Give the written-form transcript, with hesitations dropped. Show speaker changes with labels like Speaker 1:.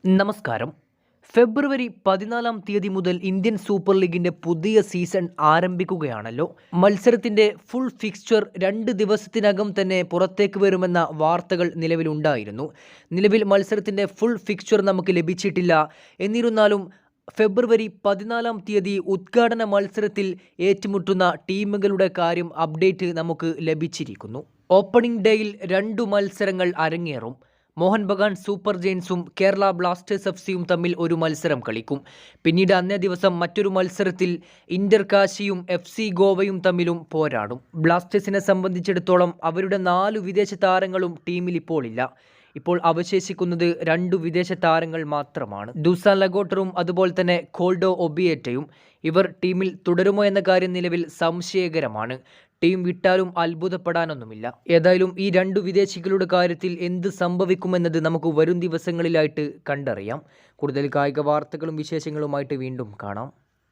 Speaker 1: നമസ്കാരം. ഫെബ്രുവരി 14-ാം തീയതി മുതൽ ഇന്ത്യൻ സൂപ്പർ ലീഗിന്റെ പുതിയ സീസൺ ആരംഭിക്കുകയാണല്ലോ. മത്സരത്തിന്റെ ഫുൾ ഫിക്സ്ചർ 2 ദിവസത്തിനകം തന്നെ പുറത്തേക്ക് വരുമെന്ന വാർത്തകൾ നിലവിലുണ്ടായിരുന്നു. നിലവിൽ മത്സരത്തിന്റെ ഫുൾ ഫിക്സ്ചർ നമുക്ക് ലഭിച്ചിട്ടില്ല. എന്നിരുന്നാലും ഫെബ്രുവരി 14-ാം തീയതി ഉദ്ഘാടന മത്സരത്തിൽ ഏറ്റുമുട്ടുന്ന ടീമുകളുടെ കാര്യം അപ്ഡേറ്റ് നമുക്ക് ലഭിച്ചിരിക്കുന്നു. ഓപ്പണിംഗ് ഡേയിൽ 2 മത്സരങ്ങൾ അരങ്ങേറും. മോഹൻ ബഗാൻ സൂപ്പർ ജയൻസും കേരള ബ്ലാസ്റ്റേഴ്സ് എഫ്.സിയും തമ്മിൽ ഒരു മത്സരം കളിക്കും. പിന്നീട് അന്നേ ദിവസം മറ്റൊരു മത്സരത്തിൽ ഇന്റർ കാശിയും എഫ്.സി ഗോവയും തമ്മിലും പോരാടും. ബ്ലാസ്റ്റേഴ്സിനെ സംബന്ധിച്ചിടത്തോളം അവരുടെ 4 വിദേശ താരങ്ങളും ടീമിൽ ഇപ്പോൾ ഇല്ല. ഇപ്പോൾ അവശേഷിക്കുന്നത് 2 വിദേശ താരങ്ങൾ മാത്രമാണ്. ദുസാൻ ലഗോട്ടറും അതുപോലെ തന്നെ കോൾഡോ ഒബിയേറ്റയും. ഇവർ ടീമിൽ തുടരുമോ എന്ന കാര്യം നിലവിൽ സംശയകരമാണ്. ടീം വിട്ടാലും അത്ഭുതപ്പെടാനൊന്നുമില്ല. ഏതായാലും ഈ 2 വിദേശികളുടെ കാര്യത്തിൽ എന്ത് സംഭവിക്കുമെന്നത് നമുക്ക് വരും ദിവസങ്ങളിലായിട്ട് കണ്ടറിയാം. കൂടുതൽ കായിക വാർത്തകളും വിശേഷങ്ങളുമായിട്ട് വീണ്ടും കാണാം.